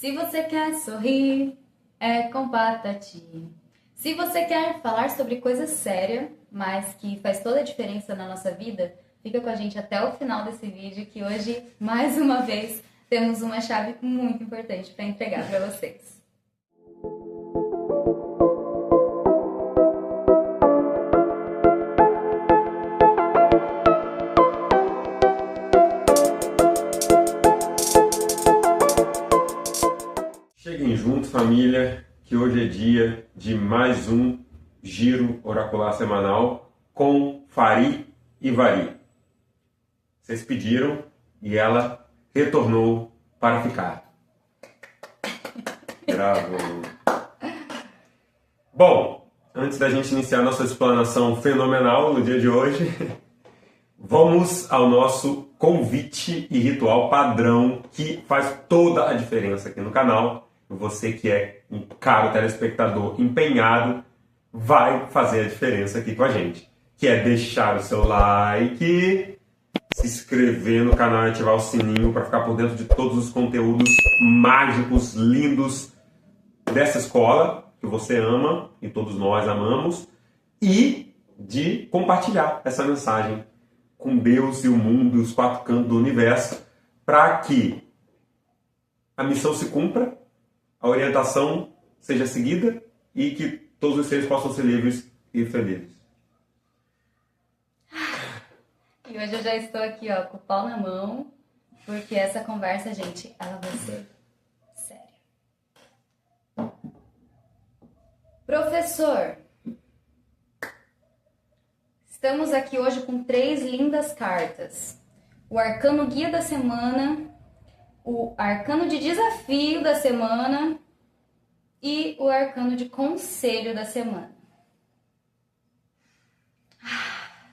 Se você quer sorrir, é com Patati. Se você quer falar sobre coisa séria, mas que faz toda a diferença na nossa vida, fica com a gente até o final desse vídeo, que hoje, mais uma vez, temos uma chave muito importante para entregar para vocês. Cheguem juntos, família, que hoje é dia de mais um giro oracular semanal com Fari e Vari. Vocês pediram e ela retornou para ficar. Bravo! Bom, antes da gente iniciar nossa explanação fenomenal no dia de hoje, vamos ao nosso convite e ritual padrão que faz toda a diferença aqui no canal. Você que é um caro telespectador empenhado vai fazer a diferença aqui com a gente, que é deixar o seu like, se inscrever no canal e ativar o sininho para ficar por dentro de todos os conteúdos mágicos, lindos dessa escola que você ama e todos nós amamos, e de compartilhar essa mensagem com Deus e o mundo e os quatro cantos do universo, para que a missão se cumpra, a orientação seja seguida e que todos os seres possam ser livres e felizes. E hoje eu já estou aqui, ó, com o pau na mão, porque essa conversa, gente, ela vai ser séria. Professor, estamos aqui hoje com 3 lindas cartas. O Arcano Guia da Semana, o Arcano de Desafio da Semana e o Arcano de Conselho da Semana.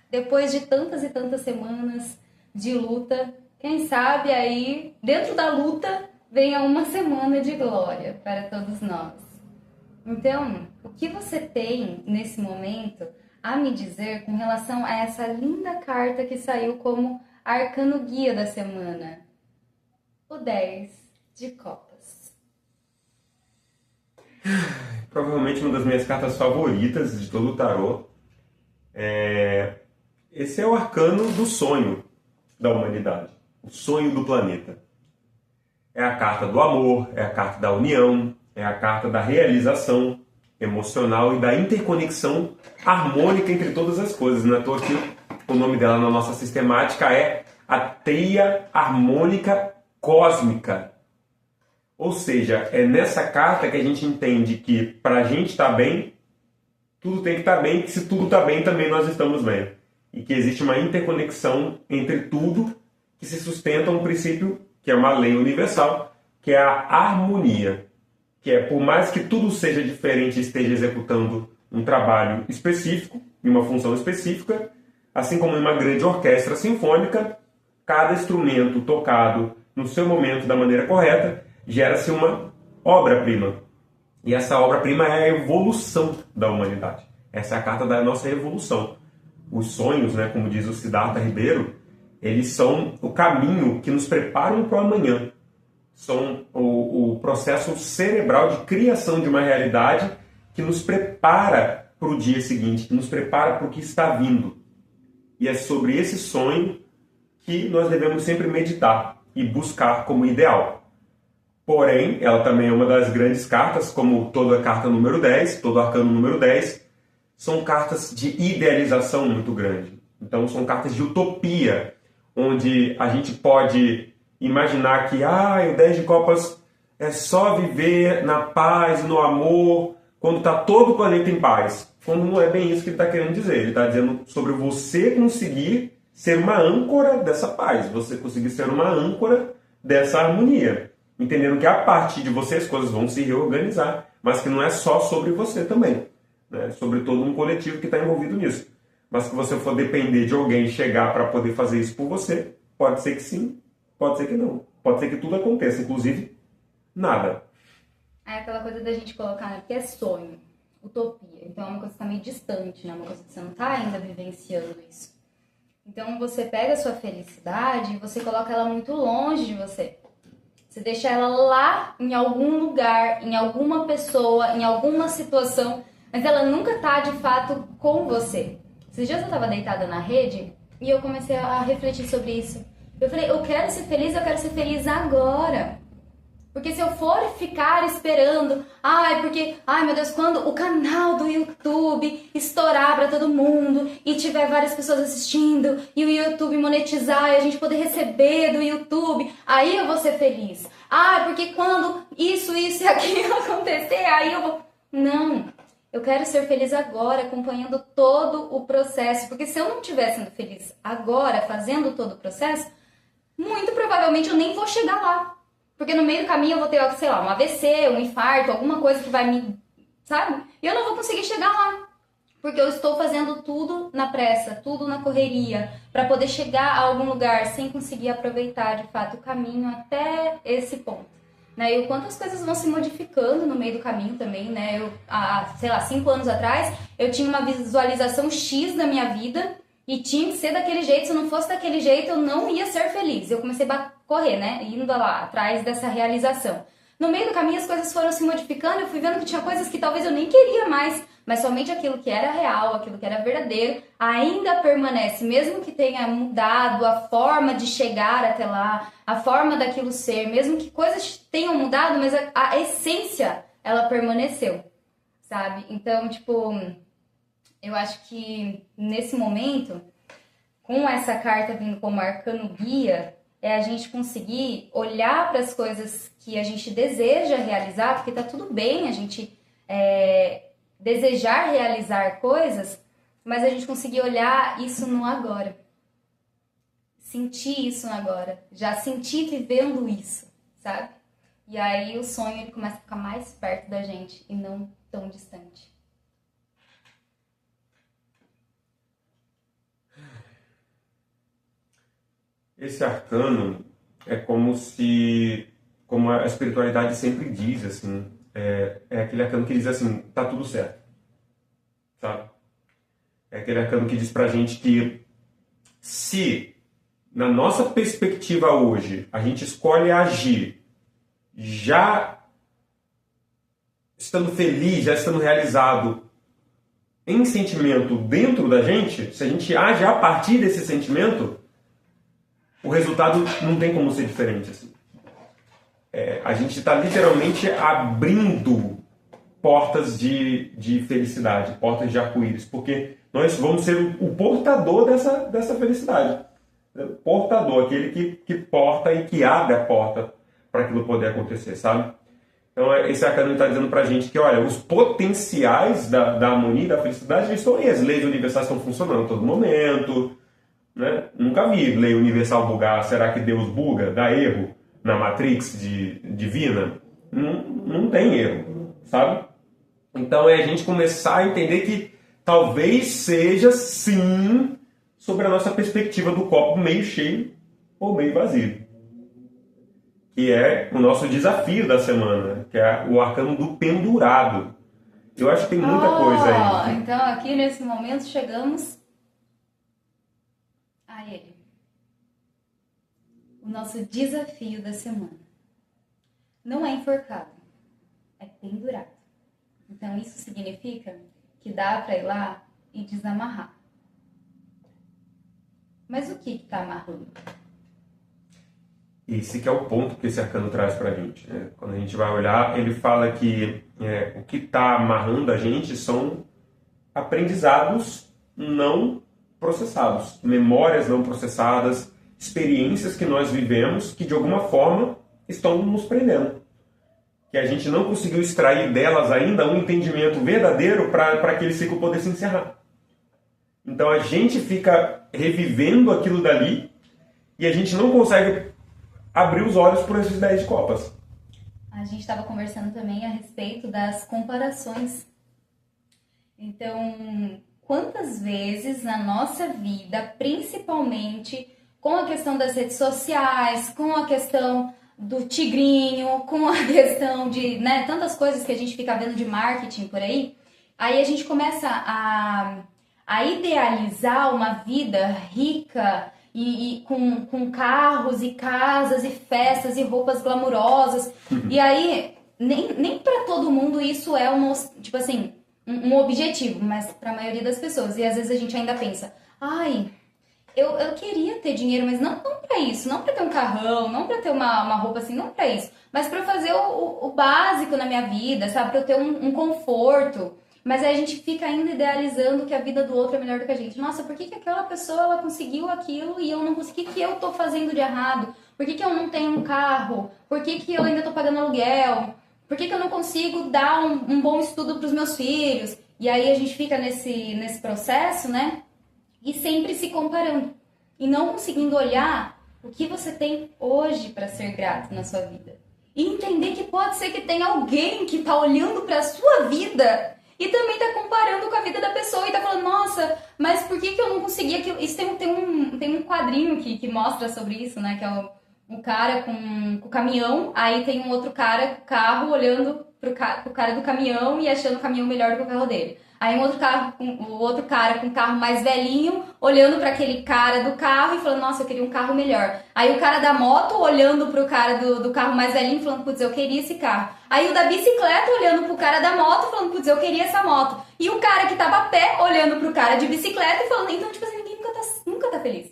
Depois de tantas e tantas semanas de luta, quem sabe aí, dentro da luta, venha uma semana de glória para todos nós. Então, o que você tem nesse momento a me dizer com relação a essa linda carta que saiu como Arcano Guia da Semana? O 10 de copas. Provavelmente uma das minhas cartas favoritas de todo o tarô. Esse é o arcano do sonho da humanidade, o sonho do planeta. É a carta do amor, é a carta da união, é a carta da realização emocional e da interconexão harmônica entre todas as coisas. Não é à toa que o nome dela na nossa sistemática é a teia harmônica cósmica. Ou seja, é nessa carta que a gente entende que para a gente estar bem, tudo tem que estar bem, que se tudo está bem, também nós estamos bem. E que existe uma interconexão entre tudo que se sustenta um princípio que é uma lei universal, que é a harmonia. Que é, por mais que tudo seja diferente e esteja executando um trabalho específico, em uma função específica, assim como em uma grande orquestra sinfônica, cada instrumento tocado no seu momento da maneira correta, gera-se uma obra-prima. E essa obra-prima é a evolução da humanidade. Essa é a carta da nossa evolução. Os sonhos, né, como diz o Siddhartha Ribeiro, eles são o caminho que nos preparam para o amanhã. São o processo cerebral de criação de uma realidade que nos prepara para o dia seguinte, que nos prepara para o que está vindo. E é sobre esse sonho que nós devemos sempre meditar e buscar como ideal. Porém, ela também é uma das grandes cartas, como toda carta número 10, todo arcano número 10, são cartas de idealização muito grande. Então, são cartas de utopia, onde a gente pode imaginar que o 10 de copas é só viver na paz e no amor, quando está todo o planeta em paz. Quando não é bem isso que ele está querendo dizer. Ele está dizendo sobre você conseguir ser uma âncora dessa paz, você conseguir ser uma âncora dessa harmonia. Entendendo que a partir de você as coisas vão se reorganizar, mas que não é só sobre você também, né? Sobre todo um coletivo que está envolvido nisso. Mas se você for depender de alguém chegar para poder fazer isso por você, pode ser que sim, pode ser que não. Pode ser que tudo aconteça, inclusive nada. É aquela coisa da gente colocar, né? Porque é sonho, utopia. Então é uma coisa que está meio distante, né? Uma coisa que você não está ainda vivenciando isso. Então você pega a sua felicidade e você coloca ela muito longe de você. Você deixa ela lá em algum lugar, em alguma pessoa, em alguma situação, mas ela nunca tá de fato com você. Esses dias eu tava deitada na rede e eu comecei a refletir sobre isso. Eu falei, eu quero ser feliz agora. Porque se eu for ficar esperando, ai meu Deus, quando o canal do YouTube estourar pra todo mundo e tiver várias pessoas assistindo e o YouTube monetizar e a gente poder receber do YouTube, aí eu vou ser feliz. Porque quando isso e aquilo acontecer, aí eu vou... Não, eu quero ser feliz agora, acompanhando todo o processo. Porque se eu não estiver sendo feliz agora, fazendo todo o processo, muito provavelmente eu nem vou chegar lá. Porque no meio do caminho eu vou ter, sei lá, um AVC, um infarto, alguma coisa que vai me... Sabe? E eu não vou conseguir chegar lá. Porque eu estou fazendo tudo na pressa, tudo na correria, para poder chegar a algum lugar sem conseguir aproveitar, de fato, o caminho até esse ponto. Né? E o quanto as coisas vão se modificando no meio do caminho também, né? Eu, sei lá, 5 anos atrás, eu tinha uma visualização X da minha vida e tinha que ser daquele jeito. Se não fosse daquele jeito, eu não ia ser feliz. Eu comecei a correr, né? Indo lá, atrás dessa realização. No meio do caminho, as coisas foram se modificando. Eu fui vendo que tinha coisas que talvez eu nem queria mais, mas somente aquilo que era real, aquilo que era verdadeiro, ainda permanece. Mesmo que tenha mudado a forma de chegar até lá, a forma daquilo ser, mesmo que coisas tenham mudado, mas a essência, ela permaneceu, sabe? Então, tipo, eu acho que nesse momento, com essa carta vindo como arcano guia, é a gente conseguir olhar para as coisas que a gente deseja realizar, porque tá tudo bem a gente desejar realizar coisas, mas a gente conseguir olhar isso no agora. Sentir isso no agora. Já sentir vivendo isso, sabe? E aí o sonho ele começa a ficar mais perto da gente e não tão distante. Esse arcano é como a espiritualidade sempre diz, assim, é aquele arcano que diz assim, tá tudo certo, sabe? É aquele arcano que diz pra gente que se, na nossa perspectiva hoje, a gente escolhe agir já estando feliz, já estando realizado em sentimento dentro da gente, se a gente age a partir desse sentimento, o resultado não tem como ser diferente. Assim. A gente está literalmente abrindo portas de felicidade, portas de arco-íris, porque nós vamos ser o portador dessa felicidade. O portador, aquele que porta e que abre a porta para aquilo poder acontecer, sabe? Então esse arcano está dizendo para a gente que, olha, os potenciais da harmonia e da felicidade estão aí, as leis universais estão funcionando a todo momento. Né? Nunca vi lei universal bugar. Será que Deus buga? Dá erro na Matrix divina? Não tem erro, sabe? Então é a gente começar a entender que talvez seja sim sobre a nossa perspectiva do copo meio cheio ou meio vazio. Que é o nosso desafio da semana, que é o arcano do pendurado. Eu acho que tem muita coisa aí. Então aqui nesse momento chegamos a ele. O nosso desafio da semana. Não é enforcado, é pendurado. Então isso significa que dá para ir lá e desamarrar. Mas o que está amarrando? Esse que é o ponto que esse arcano traz para a gente. Né? Quando a gente vai olhar, ele fala que o que está amarrando a gente são aprendizados não processados, memórias não processadas, experiências que nós vivemos que de alguma forma estão nos prendendo. Que a gente não conseguiu extrair delas ainda um entendimento verdadeiro para aquele ciclo poder se encerrar. Então a gente fica revivendo aquilo dali e a gente não consegue abrir os olhos por esses 10 de copas. A gente estava conversando também a respeito das comparações. Então, quantas vezes na nossa vida, principalmente com a questão das redes sociais, com a questão do tigrinho, com a questão de tantas coisas que a gente fica vendo de marketing por aí a gente começa a idealizar uma vida rica e com carros e casas e festas e roupas glamurosas. E aí, nem para todo mundo isso é tipo assim, um objetivo, mas para a maioria das pessoas. E às vezes a gente ainda pensa, ai, eu queria ter dinheiro, mas não para isso, não para ter um carrão, não para ter uma roupa assim, não para isso, mas para fazer o básico na minha vida, sabe? Para eu ter um conforto. Mas aí a gente fica ainda idealizando que a vida do outro é melhor do que a gente. Nossa, por que aquela pessoa ela conseguiu aquilo e eu não consegui? O que eu tô fazendo de errado? Por que eu não tenho um carro? Por que eu ainda tô pagando aluguel? Por que eu não consigo dar um bom estudo para os meus filhos? E aí a gente fica nesse processo, né? E sempre se comparando. E não conseguindo olhar o que você tem hoje para ser grato na sua vida. E entender que pode ser que tenha alguém que tá olhando para a sua vida e também tá comparando com a vida da pessoa e tá falando, nossa, mas por que eu não consegui aquilo? Isso tem um quadrinho que mostra sobre isso, né? Que é o cara com o caminhão, aí tem um outro cara com o carro olhando pro cara do caminhão e achando o caminhão melhor do que o carro dele. Aí o outro cara com o carro mais velhinho, olhando para aquele cara do carro e falando, nossa, eu queria um carro melhor. Aí o cara da moto olhando pro cara do carro mais velhinho, falando, putz, eu queria esse carro. Aí o da bicicleta olhando pro cara da moto, falando, putz, eu queria essa moto. E o cara que tava a pé olhando pro cara de bicicleta e falando, então, tipo assim, ninguém nunca tá feliz.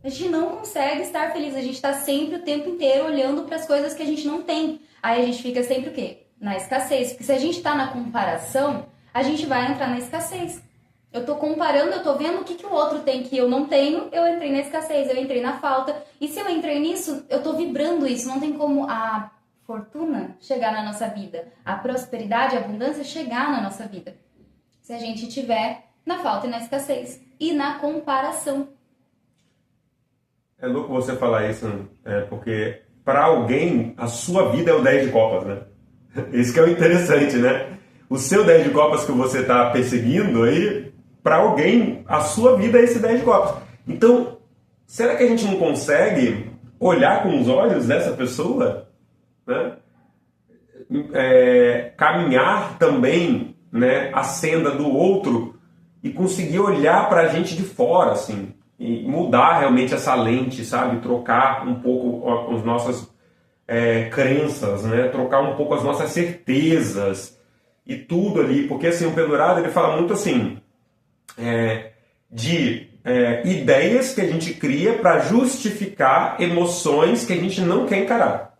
A gente não consegue estar feliz, a gente tá sempre o tempo inteiro olhando para as coisas que a gente não tem. Aí a gente fica sempre o quê? Na escassez. Porque se a gente tá na comparação, a gente vai entrar na escassez. Eu tô comparando, eu tô vendo o que o outro tem que eu não tenho, eu entrei na escassez, eu entrei na falta. E se eu entrei nisso, eu tô vibrando isso. Não tem como a fortuna chegar na nossa vida, a prosperidade, a abundância chegar na nossa vida. Se a gente tiver na falta e na escassez. E na comparação. É louco você falar isso, porque para alguém a sua vida é o 10 de copas, né? Isso que é o interessante, né? O seu 10 de copas que você está perseguindo aí, para alguém, a sua vida é esse 10 de copas. Então, será que a gente não consegue olhar com os olhos dessa pessoa? Né? Caminhar também, né, a senda do outro e conseguir olhar para a gente de fora, assim, e mudar realmente essa lente, sabe? Trocar um pouco as nossas crenças, né? Trocar um pouco as nossas certezas e tudo ali, porque assim, o Pendurado ele fala muito assim de ideias que a gente cria para justificar emoções que a gente não quer encarar.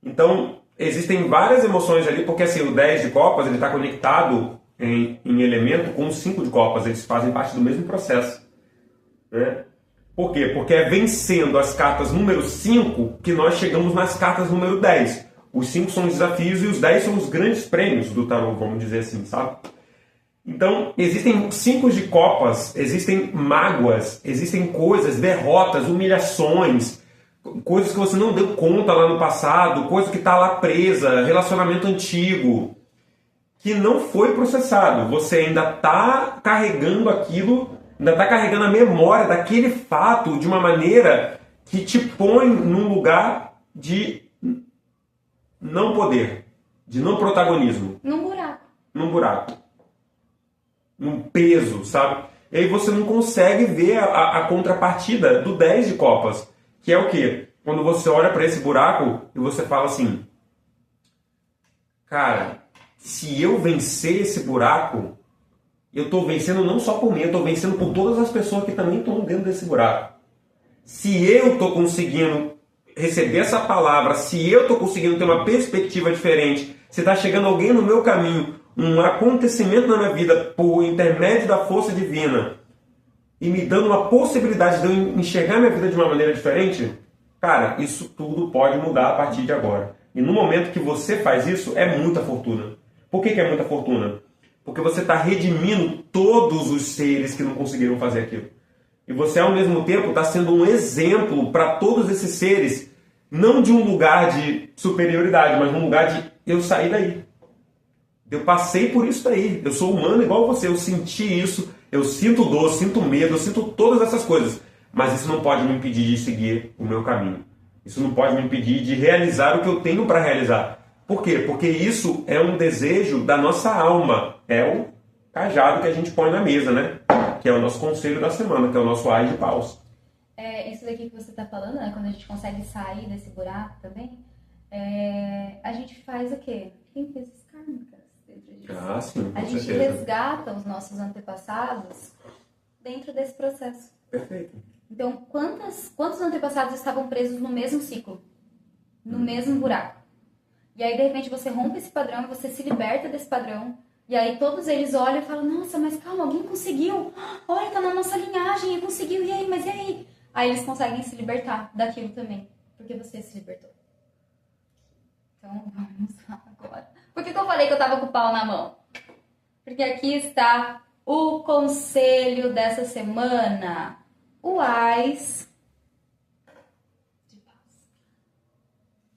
Então, existem várias emoções ali, porque assim, o 10 de copas ele está conectado em elemento com o 5 de copas, eles fazem parte do mesmo processo. Né? Por quê? Porque é vencendo as cartas número 5 que nós chegamos nas cartas número 10. Os 5 são os desafios e os 10 são os grandes prêmios do tarot, vamos dizer assim, sabe? Então, existem 5 de copas, existem mágoas, existem coisas, derrotas, humilhações, coisas que você não deu conta lá no passado, coisa que está lá presa, relacionamento antigo, que não foi processado. Você ainda está carregando aquilo, ainda está carregando a memória daquele fato de uma maneira que te põe num lugar de não poder, de não protagonismo. Num buraco. Num peso, sabe? E aí você não consegue ver a contrapartida do 10 de copas, que é o quê? Quando você olha para esse buraco e você fala assim, cara, se eu vencer esse buraco, eu estou vencendo não só por mim, eu estou vencendo por todas as pessoas que também estão dentro desse buraco. Se eu estou conseguindo receber essa palavra, se eu estou conseguindo ter uma perspectiva diferente, se está chegando alguém no meu caminho, um acontecimento na minha vida por intermédio da força divina e me dando uma possibilidade de eu enxergar minha vida de uma maneira diferente, cara, isso tudo pode mudar a partir de agora. E no momento que você faz isso, é muita fortuna. Por que é muita fortuna? Porque você está redimindo todos os seres que não conseguiram fazer aquilo. E você, ao mesmo tempo, está sendo um exemplo para todos esses seres, não de um lugar de superioridade, mas de um lugar de eu saí daí. Eu passei por isso daí. Eu sou humano igual você. Eu senti isso. Eu sinto dor, sinto medo, eu sinto todas essas coisas. Mas isso não pode me impedir de seguir o meu caminho. Isso não pode me impedir de realizar o que eu tenho para realizar. Por quê? Porque isso é um desejo da nossa alma. É o cajado que a gente põe na mesa, né? que é o nosso conselho da semana, que é o nosso Ai de Paus. Isso daqui que você está falando, né? Quando a gente consegue sair desse buraco também, a gente faz o quê? Limpezas kármicas dentro disso. Sim, com a gente certeza. resgata os nossos antepassados dentro desse processo. Perfeito. Então, quantos antepassados estavam presos no mesmo ciclo? No mesmo buraco? E aí, de repente, você rompe esse padrão, você se liberta desse padrão. E aí, todos eles olham e falam, nossa, mas calma, alguém conseguiu. Olha, tá na nossa linhagem, e conseguiu. E aí, mas e aí? Aí eles conseguem se libertar daquilo também. Porque você se libertou. Então, vamos lá agora. Por que eu falei que eu tava com o pau na mão? Porque aqui está o conselho dessa semana. O Ais de Paus.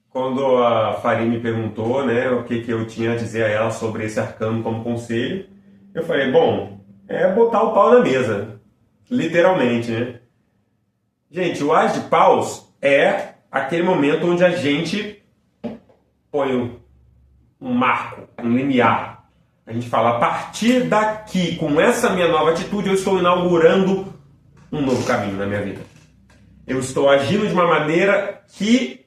Quando a Fari me perguntou, né, o que eu tinha a dizer a ela sobre esse arcano como conselho, eu falei, bom, é botar o pau na mesa. Literalmente, né? Gente, o Ais de Paus é aquele momento onde a gente põe um marco, um limiar. A gente fala, a partir daqui, com essa minha nova atitude, eu estou inaugurando um novo caminho na minha vida. Eu estou agindo de uma maneira que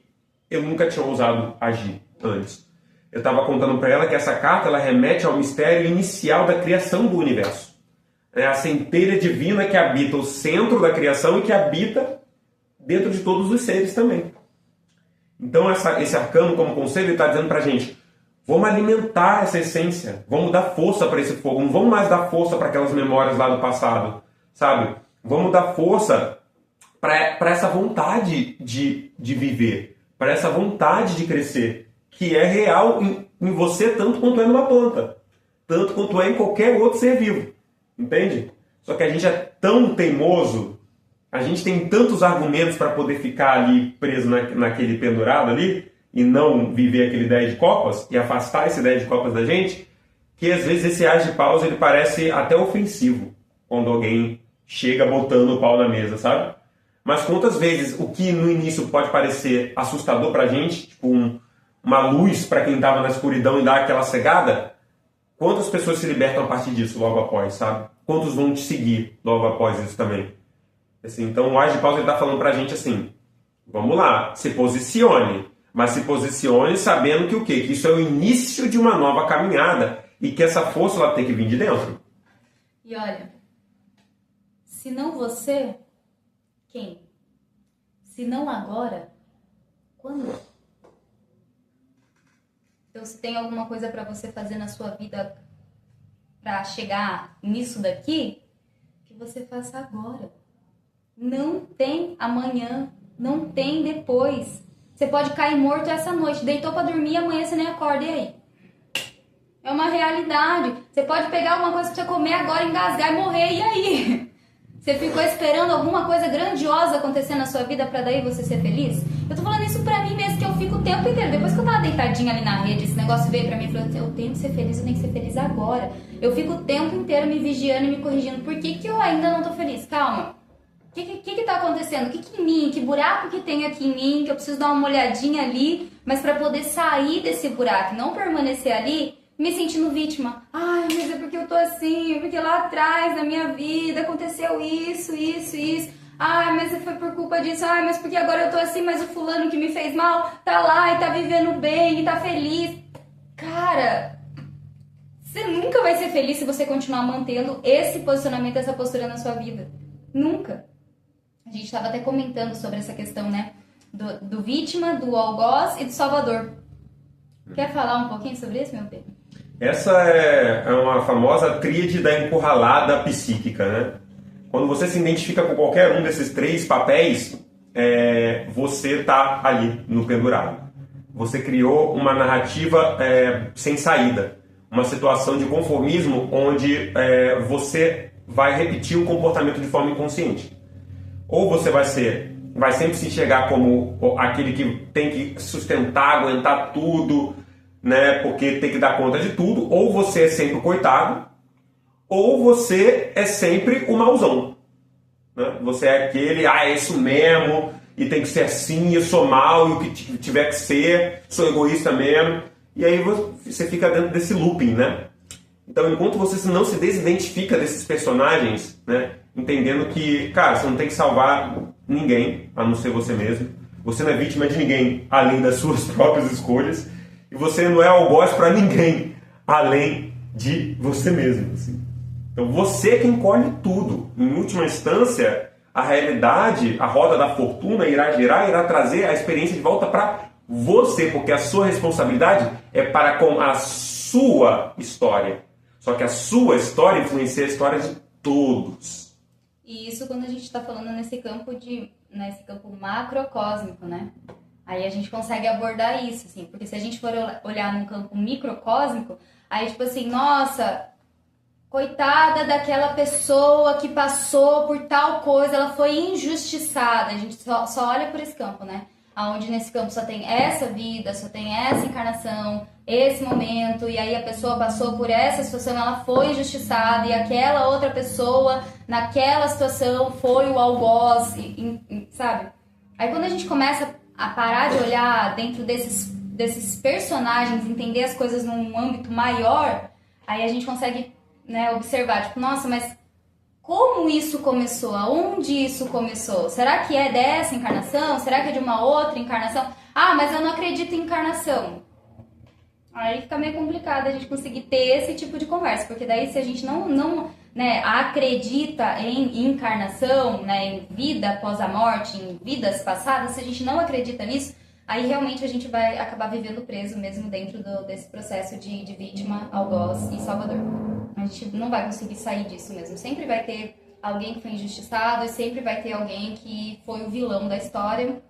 eu nunca tinha ousado agir antes. Eu estava contando para ela que essa carta ela remete ao mistério inicial da criação do universo. É a centelha divina que habita o centro da criação e que habita dentro de todos os seres também. Então esse arcano como conselho está dizendo para a gente, vamos alimentar essa essência, vamos dar força para esse fogo, não vamos mais dar força para aquelas memórias lá do passado, sabe? Vamos dar força para essa vontade de viver, para essa vontade de crescer, que é real em você tanto quanto é numa planta, tanto quanto é em qualquer outro ser vivo, entende? Só que a gente é tão teimoso, a gente tem tantos argumentos para poder ficar ali preso naquele pendurado ali, e não viver aquele 10 de copas, e afastar esse 10 de copas da gente, que às vezes esse Ais de Paus ele parece até ofensivo, quando alguém chega botando o pau na mesa, sabe? Mas quantas vezes o que no início pode parecer assustador pra gente, tipo uma luz para quem estava na escuridão e dá aquela cegada, quantas pessoas se libertam a partir disso logo após, sabe? Quantos vão te seguir logo após isso também? Assim, então o Ais de Paus está falando pra gente assim, vamos lá, se posicione, mas se posicione sabendo que o quê? Que isso é o início de uma nova caminhada e que essa força ela tem que vir de dentro. E olha, se não você, quem? Se não agora, quando? Então, se tem alguma coisa para você fazer na sua vida para chegar nisso daqui, que você faça agora. Não tem amanhã, não tem depois. Você pode cair morto essa noite, deitou para dormir e amanhã você nem acorda, e aí? É uma realidade. Você pode pegar alguma coisa para você comer agora, engasgar e morrer, e aí? Você ficou esperando alguma coisa grandiosa acontecer na sua vida para daí você ser feliz? Eu tô falando isso pra mim mesmo, que eu fico o tempo inteiro. Depois que eu tava deitadinha ali na rede, esse negócio veio pra mim e falou, eu tenho que ser feliz, eu tenho que ser feliz agora. Eu fico o tempo inteiro me vigiando e me corrigindo. Por que eu ainda não tô feliz? Calma. O que tá acontecendo? O que em mim? Que buraco que tem aqui em mim? Que eu preciso dar uma olhadinha ali, mas pra poder sair desse buraco, não permanecer ali, me sentindo vítima. Ai, mas é porque eu tô assim, é porque lá atrás na minha vida aconteceu isso. Ai, mas foi por culpa disso. Ai, mas porque agora eu tô assim, mas o fulano que me fez mal tá lá e tá vivendo bem e tá feliz. Cara, você nunca vai ser feliz se você continuar mantendo esse posicionamento, essa postura na sua vida. Nunca. A gente tava até comentando sobre essa questão, né? Do vítima, do algoz e do salvador. Quer falar um pouquinho sobre isso, meu Pedro? Essa é uma famosa tríade da encurralada psíquica, né? Quando você se identifica com qualquer um desses três papéis, você está ali no pendurado. Você criou uma narrativa sem saída, uma situação de conformismo onde você vai repetir o comportamento de forma inconsciente. Ou você vai sempre se enxergar como aquele que tem que sustentar, aguentar tudo, né, porque tem que dar conta de tudo, ou você é sempre o coitado, ou você é sempre o mauzão. Né? Você é aquele, é isso mesmo, e tem que ser assim, eu sou mal, e o que tiver que ser, sou egoísta mesmo. E aí você fica dentro desse looping, né? Então, enquanto você não se desidentifica desses personagens, né, entendendo que, cara, você não tem que salvar ninguém, a não ser você mesmo. Você não é vítima de ninguém, além das suas próprias escolhas. E você não é algoz para ninguém, além de você mesmo. Assim. Então, você é quem colhe tudo. Em última instância, a realidade, a roda da fortuna irá girar, irá trazer a experiência de volta para você, porque a sua responsabilidade é para com a sua história. Só que a sua história influencia a história de todos. E isso quando a gente está falando nesse campo macrocósmico, né? Aí a gente consegue abordar isso, assim, porque se a gente for olhar num campo microcósmico, aí tipo assim, nossa, coitada daquela pessoa que passou por tal coisa, ela foi injustiçada. A gente só olha por esse campo, né? Onde nesse campo só tem essa vida, só tem essa encarnação, esse momento, e aí a pessoa passou por essa situação, ela foi injustiçada, e aquela outra pessoa, naquela situação, foi o algoz, sabe? Aí quando a gente começa a parar de olhar dentro desses personagens, entender as coisas num âmbito maior, aí a gente consegue, né, observar, tipo, nossa, mas como isso começou? Aonde isso começou? Será que é dessa encarnação? Será que é de uma outra encarnação? Ah, mas eu não acredito em encarnação. Aí fica meio complicado a gente conseguir ter esse tipo de conversa, porque daí se a gente não né, acredita em encarnação, né, em vida após a morte, em vidas passadas, se a gente não acredita nisso, aí realmente a gente vai acabar vivendo preso mesmo dentro desse processo de vítima, algoz e salvador. A gente não vai conseguir sair disso mesmo. Sempre vai ter alguém que foi injustiçado e sempre vai ter alguém que foi o vilão da história.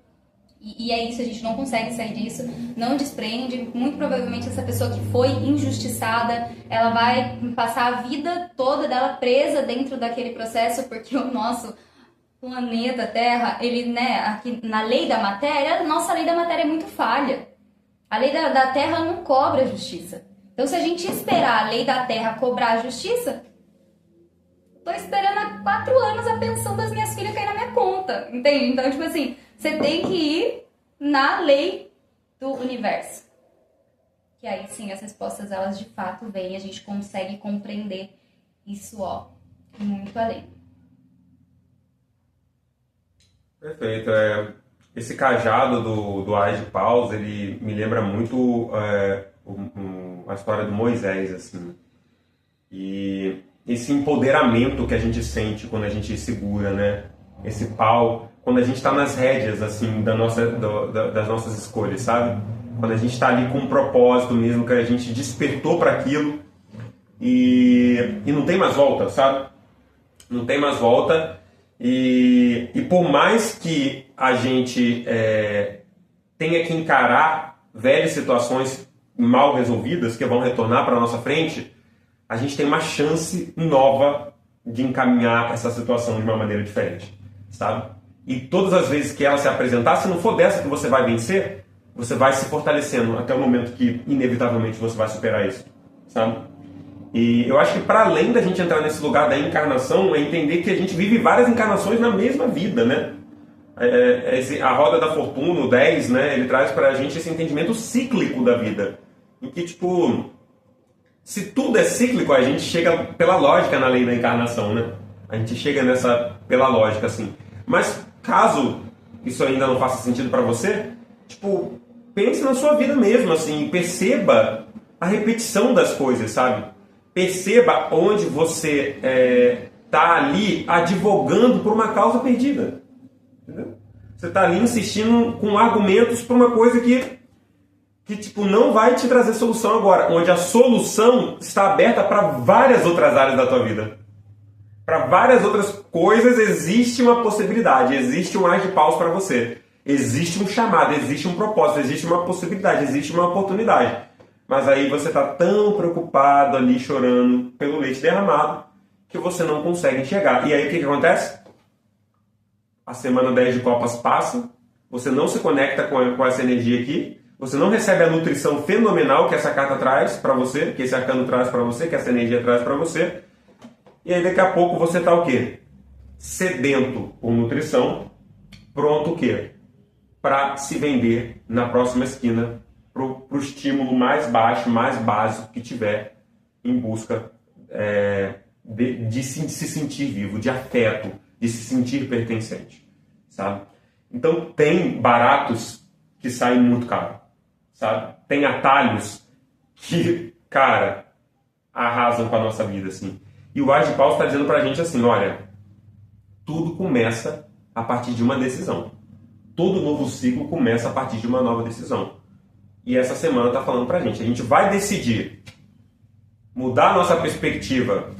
E é isso, a gente não consegue sair disso, não desprende. Muito provavelmente essa pessoa que foi injustiçada, ela vai passar a vida toda dela presa dentro daquele processo, porque o nosso planeta Terra, ele, né, aqui na lei da matéria, a nossa lei da matéria é muito falha. A lei da Terra não cobra justiça. Então, se a gente esperar a lei da Terra cobrar a justiça, tô esperando há 4 anos a pensão das minhas filhas cair na minha conta, entende? Então, tipo assim, você tem que ir na lei do universo. Que aí, sim, as respostas, elas de fato vêm e a gente consegue compreender isso, ó, muito além. Perfeito. Esse cajado do Ais de Paus, ele me lembra muito a história do Moisés, assim. E esse empoderamento que a gente sente quando a gente segura, né? Esse pau, quando a gente está nas rédeas, assim, das nossas escolhas, sabe? Quando a gente está ali com um propósito mesmo, que a gente despertou para aquilo e não tem mais volta, sabe? Não tem mais volta. E por mais que a gente tenha que encarar velhas situações mal resolvidas que vão retornar para a nossa frente, a gente tem uma chance nova de encaminhar essa situação de uma maneira diferente, sabe? E todas as vezes que ela se apresentar, se não for dessa que você vai vencer, você vai se fortalecendo até o momento que, inevitavelmente, você vai superar isso, sabe? E eu acho que para além da gente entrar nesse lugar da encarnação, é entender que a gente vive várias encarnações na mesma vida, né? A roda da fortuna, o 10, né? Ele traz para a gente esse entendimento cíclico da vida. Em que, tipo, se tudo é cíclico, a gente chega pela lógica na lei da encarnação, né? A gente chega nessa pela lógica, assim. Mas caso isso ainda não faça sentido para você, tipo, pense na sua vida mesmo, assim, perceba a repetição das coisas, sabe? Perceba onde você tá ali advogando por uma causa perdida. Entendeu? Você tá ali insistindo com argumentos por uma coisa que tipo, não vai te trazer solução agora, onde a solução está aberta para várias outras áreas da tua vida. Para várias outras coisas existe uma possibilidade, existe um Ais de Paus para você. Existe um chamado, existe um propósito, existe uma possibilidade, existe uma oportunidade. Mas aí você está tão preocupado ali, chorando pelo leite derramado, que você não consegue enxergar. E aí o que acontece? A semana 10 de copas passa, você não se conecta com essa energia aqui, você não recebe a nutrição fenomenal que essa carta traz para você, que esse arcano traz para você, que essa energia traz para você. E aí daqui a pouco você está o quê? Sedento por nutrição, pronto o quê? Para se vender na próxima esquina, pro estímulo mais baixo, mais básico que tiver, em busca de se sentir vivo, de afeto, de se sentir pertencente, sabe? Então tem baratos que saem muito caro, sabe? Tem atalhos que, cara, arrasam com a nossa vida, assim. E o Age de Paulo está dizendo pra gente assim, olha, tudo começa a partir de uma decisão. Todo novo ciclo começa a partir de uma nova decisão. E essa semana está falando pra gente, a gente vai decidir mudar a nossa perspectiva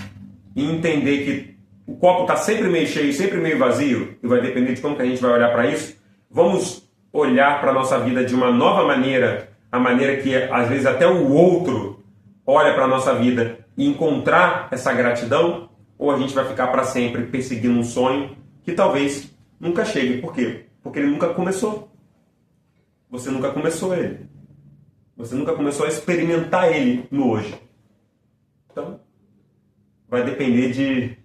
e entender que o copo está sempre meio cheio, sempre meio vazio, e vai depender de como que a gente vai olhar para isso. Vamos olhar para a nossa vida de uma nova maneira, a maneira que às vezes até o outro olha para a nossa vida e encontrar essa gratidão, ou a gente vai ficar para sempre perseguindo um sonho que talvez nunca chegue. Por quê? Porque ele nunca começou. Você nunca começou ele. Você nunca começou a experimentar ele no hoje. Então, vai depender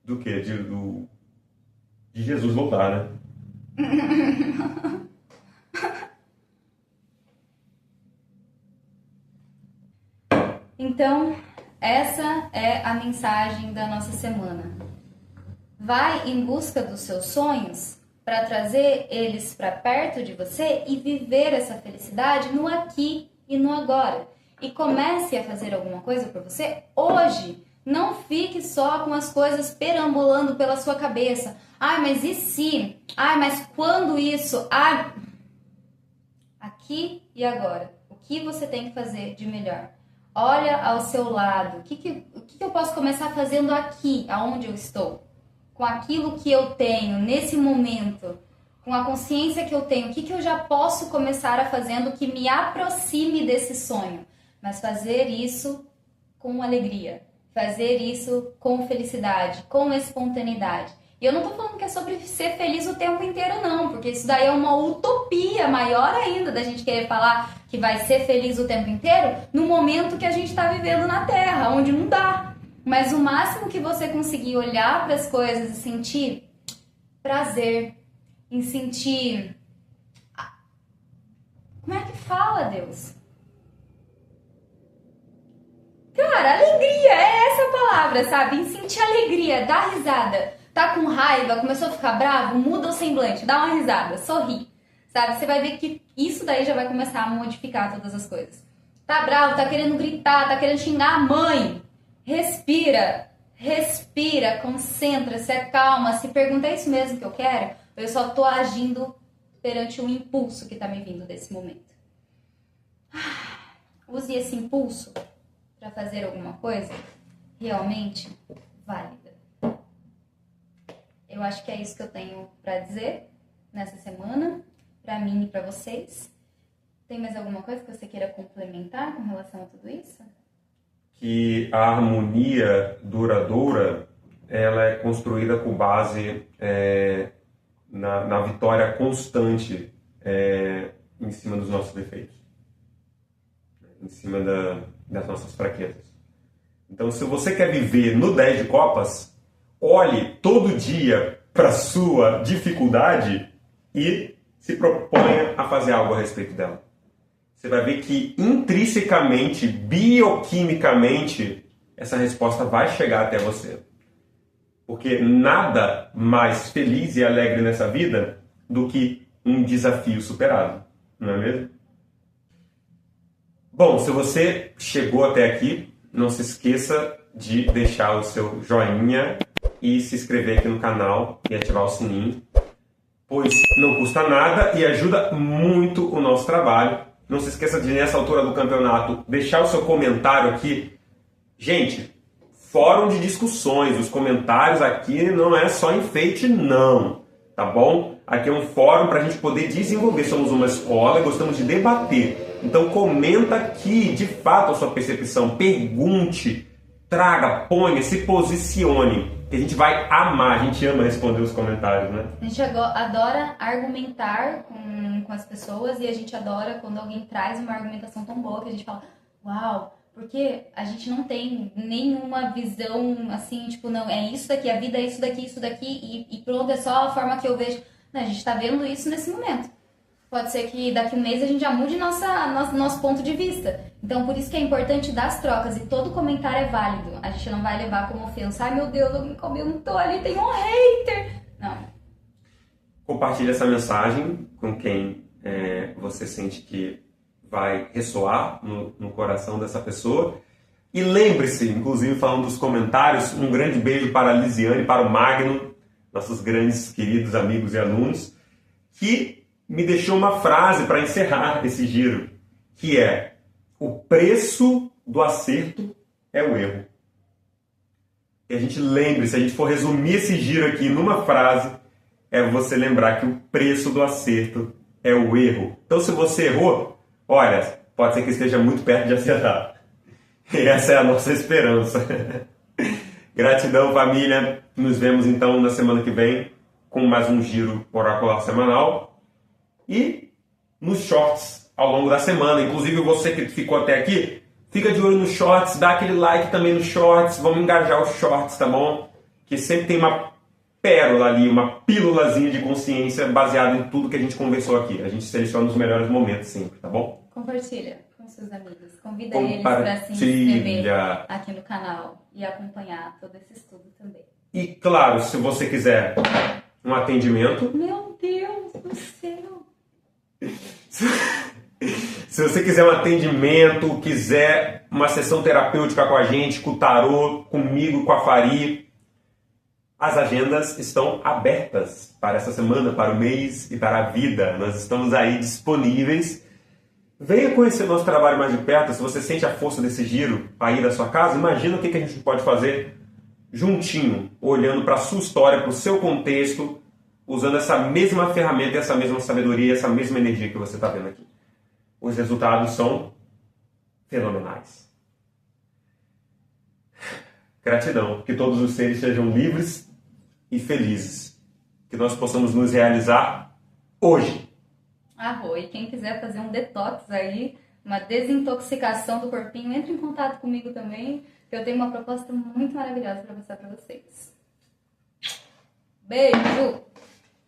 do quê? De Jesus voltar, né? Então, essa é a mensagem da nossa semana. Vai em busca dos seus sonhos para trazer eles para perto de você e viver essa felicidade no aqui e no agora. E comece a fazer alguma coisa por você hoje. Não fique só com as coisas perambulando pela sua cabeça. Ai, mas e se? Ai, mas quando isso? Ai... Aqui e agora. O que você tem que fazer de melhor? Olha ao seu lado. O que eu posso começar fazendo aqui, aonde eu estou? Com aquilo que eu tenho nesse momento, com a consciência que eu tenho, o que eu já posso começar a fazendo que me aproxime desse sonho? Mas fazer isso com alegria, fazer isso com felicidade, com espontaneidade. E eu não tô falando que é sobre ser feliz o tempo inteiro, não, porque isso daí é uma utopia maior ainda da gente querer falar que vai ser feliz o tempo inteiro no momento que a gente tá vivendo na Terra, onde não dá. Mas o máximo que você conseguir olhar para as coisas e sentir prazer, em sentir... Como é que fala, Deus? Cara, alegria, é essa a palavra, sabe? Em sentir alegria, dar risada. Tá com raiva, começou a ficar bravo, muda o semblante, dá uma risada, sorri. Sabe? Você vai ver que isso daí já vai começar a modificar todas as coisas. Tá bravo, tá querendo gritar, tá querendo xingar a mãe. Respira, respira, concentra, se acalma, se pergunta, é isso mesmo que eu quero? Ou eu só tô agindo perante um impulso que tá me vindo desse momento? Use esse impulso para fazer alguma coisa realmente válida. Eu acho que é isso que eu tenho para dizer nessa semana, para mim e para vocês. Tem mais alguma coisa que você queira complementar com relação a tudo isso? Que a harmonia duradoura ela é construída com base na vitória constante em cima dos nossos defeitos, em cima das nossas fraquezas. Então, se você quer viver no 10 de copas, olhe todo dia para a sua dificuldade e se proponha a fazer algo a respeito dela. Você vai ver que intrinsecamente, bioquimicamente, essa resposta vai chegar até você. Porque nada mais feliz e alegre nessa vida do que um desafio superado, não é mesmo? Bom, se você chegou até aqui, não se esqueça de deixar o seu joinha e se inscrever aqui no canal e ativar o sininho, pois não custa nada e ajuda muito o nosso trabalho. Não se esqueça de, nessa altura do campeonato, deixar o seu comentário aqui. Gente, fórum de discussões, os comentários aqui não é só enfeite não, tá bom? Aqui é um fórum para a gente poder desenvolver. Somos uma escola e gostamos de debater. Então comenta aqui, de fato, a sua percepção. Pergunte, traga, ponha, se posicione. Que a gente vai amar, a gente ama responder os comentários, né? A gente adora argumentar com as pessoas e a gente adora quando alguém traz uma argumentação tão boa que a gente fala, uau, porque a gente não tem nenhuma visão assim, tipo, não, é isso daqui, a vida é isso daqui e pronto, é só a forma que eu vejo. Não, a gente tá vendo isso nesse momento. Pode ser que daqui a um mês a gente já mude nosso ponto de vista. Então, por isso que é importante dar as trocas. E todo comentário é válido. A gente não vai levar como ofensa. Ai, meu Deus, alguém comentou ali, tem um hater. Não. Compartilhe essa mensagem com quem você sente que vai ressoar no coração dessa pessoa. E lembre-se, inclusive falando dos comentários, um grande beijo para a Lisiane e para o Magno, nossos grandes queridos amigos e alunos, que me deixou uma frase para encerrar esse giro, que é: o preço do acerto é o erro. E a gente lembre, se a gente for resumir esse giro aqui numa frase, é você lembrar que o preço do acerto é o erro. Então, se você errou, olha, pode ser que esteja muito perto de acertar. E essa é a nossa esperança. Gratidão, família. Nos vemos então na semana que vem com mais um giro oracular semanal e nos shorts ao longo da semana. Inclusive, você que ficou até aqui, fica de olho nos shorts, dá aquele like também nos shorts. Vamos engajar os shorts, tá bom? Que sempre tem uma pérola ali, uma pílulazinha de consciência baseada em tudo que a gente conversou aqui. A gente seleciona os melhores momentos sempre, tá bom? Compartilha com seus amigos. Convida eles para se inscrever aqui no canal e acompanhar todo esse estudo também. E claro, se você quiser um atendimento... Meu Deus do céu! Se você quiser um atendimento, quiser uma sessão terapêutica com a gente, com o tarô, comigo, com a Fari, as agendas estão abertas para essa semana, para o mês e para a vida. Nós estamos aí disponíveis. Venha conhecer nosso trabalho mais de perto. Se você sente a força desse giro aí da sua casa, imagina o que a gente pode fazer juntinho, olhando para a sua história, para o seu contexto, usando essa mesma ferramenta, essa mesma sabedoria, essa mesma energia que você está vendo aqui. Os resultados são fenomenais. Gratidão. Que todos os seres sejam livres e felizes. Que nós possamos nos realizar hoje. E quem quiser fazer um detox aí, uma desintoxicação do corpinho, entre em contato comigo também, que eu tenho uma proposta muito maravilhosa para mostrar para vocês. Beijo!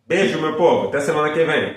Beijo, meu povo. Até semana que vem.